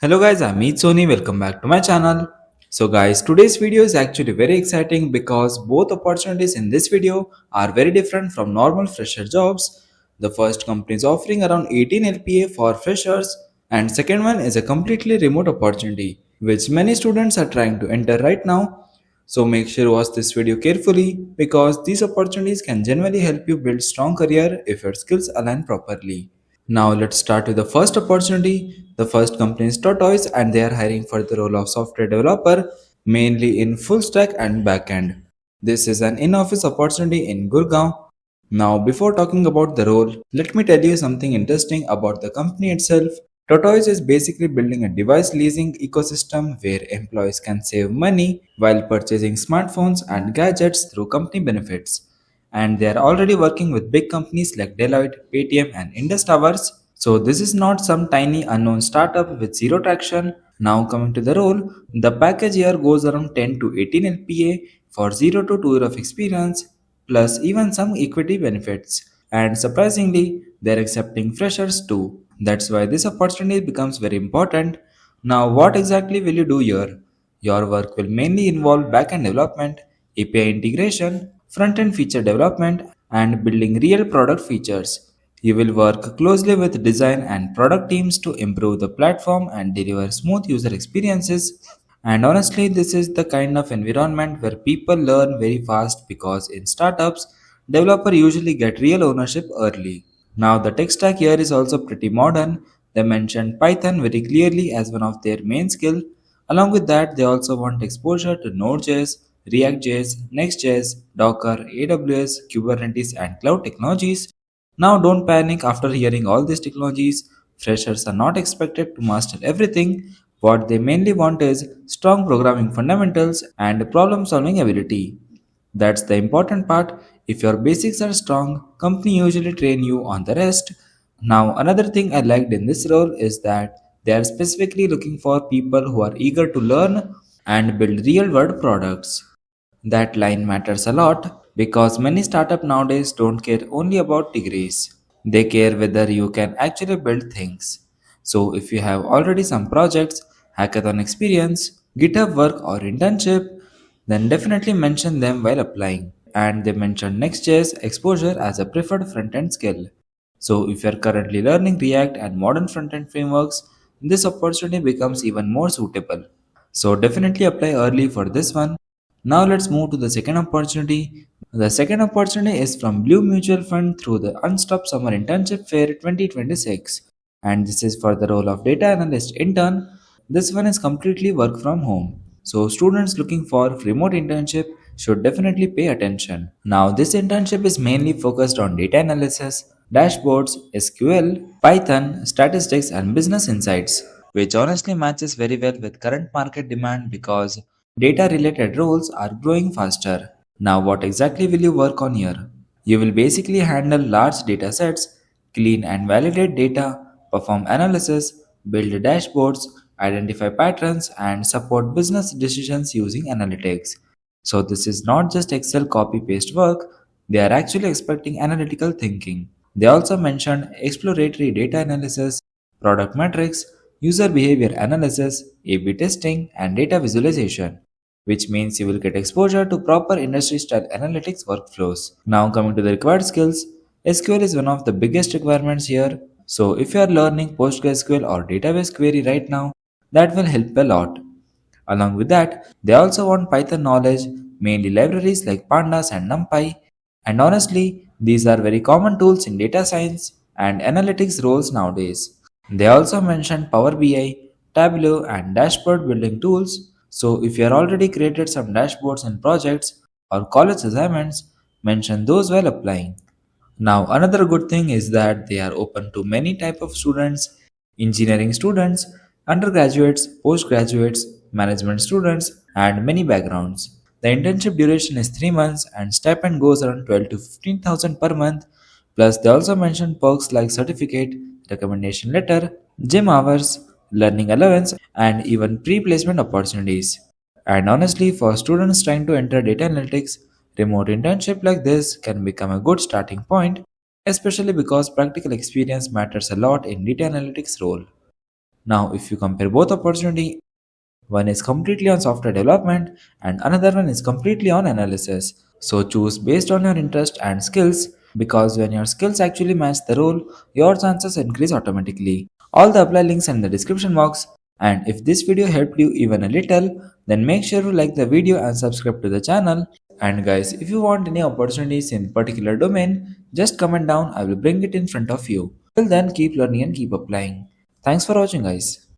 Hello guys, I'm Sony. Welcome back to my channel. So guys, today's video is actually very exciting because both opportunities in this video are very different from normal fresher jobs. The first company is offering around 18 LPA for freshers and second one is a completely remote opportunity which many students are trying to enter right now. So make sure to watch this video carefully because these opportunities can genuinely help you build strong career if your skills align properly. Now let's start with the first opportunity. The first company is Tortoise and they are hiring for the role of software developer mainly in full stack and backend. This is an in-office opportunity in Gurgaon. Now before talking about the role, let me tell you something interesting about the company itself. Tortoise is basically building a device leasing ecosystem where employees can save money while purchasing smartphones and gadgets through company benefits, and they are already working with big companies like Deloitte, Paytm, and Indus Towers. So this is not some tiny unknown startup with zero traction. Now coming to the role, the package here goes around 10 to 18 LPA for 0 to 2 years of experience, plus even some equity benefits. And surprisingly, they are accepting freshers too. That's why this opportunity becomes very important. Now, what exactly will you do here? Your work will mainly involve backend development, API integration, front-end feature development, and building real product features. You will work closely with design and product teams to improve the platform and deliver smooth user experiences. And honestly, this is the kind of environment where people learn very fast because in startups, developers usually get real ownership early. Now, the tech stack here is also pretty modern. They mentioned Python very clearly as one of their main skills. Along with that, they also want exposure to Node.js, React.js, Next.js, Docker, AWS, Kubernetes, and cloud technologies. Now, don't panic after hearing all these technologies. Freshers are not expected to master everything. What they mainly want is strong programming fundamentals and problem solving ability. That's the important part. If your basics are strong, company usually train you on the rest. Now, another thing I liked in this role is that they are specifically looking for people who are eager to learn and build real world products. That line matters a lot because many startups nowadays don't care only about degrees. They care whether you can actually build things. So if you have already some projects, hackathon experience, GitHub work or internship, then definitely mention them while applying. And they mentioned Next.js exposure as a preferred front-end skill. So if you are currently learning React and modern front-end frameworks, this opportunity becomes even more suitable. So definitely apply early for this one. Now let's move to the second opportunity. The second opportunity is from Bluemutulfund through the Unstopped Summer Internship Fair 2026. And this is for the role of Data Analyst Intern. This one is completely work from home. So students looking for remote internship should definitely pay attention. Now this internship is mainly focused on data analysis, dashboards, SQL, Python, statistics and business insights, which honestly matches very well with current market demand because data related roles are growing faster. Now what exactly will you work on here? You will basically handle large data sets, clean and validate data, perform analysis, build dashboards, identify patterns, and support business decisions using analytics. So, this is not just Excel copy paste work, they are actually expecting analytical thinking. They also mentioned exploratory data analysis, product metrics, user behavior analysis, A B testing, and data visualization, which means you will get exposure to proper industry style analytics workflows. Now, coming to the required skills, SQL is one of the biggest requirements here. So, if you are learning PostgreSQL or database query right now, that will help a lot. Along with that, they also want Python knowledge, mainly libraries like Pandas and NumPy. And honestly, these are very common tools in data science and analytics roles nowadays. They also mentioned Power BI, Tableau, and dashboard building tools. So if you are already created some dashboards and projects or college assignments, mention those while applying. Now, another good thing is that they are open to many type of students, engineering students, undergraduates, postgraduates, management students, and many backgrounds. The internship duration is 3 months and stipend goes around 12 to 15,000 per month. Plus, they also mention perks like certificate, recommendation letter, gym hours, learning allowance, and even pre-placement opportunities. And honestly, for students trying to enter data analytics, remote internship like this can become a good starting point, especially because practical experience matters a lot in data analytics role. Now, if you compare both opportunity, one is completely on software development and another one is completely on analysis. So choose based on your interest and skills because when your skills actually match the role, your chances increase automatically. All the apply links in the description box. And if this video helped you even a little, then make sure to like the video and subscribe to the channel. And guys, if you want any opportunities in particular domain, just comment down, I will bring it in front of you. Till then, keep learning and keep applying. Thanks for watching guys.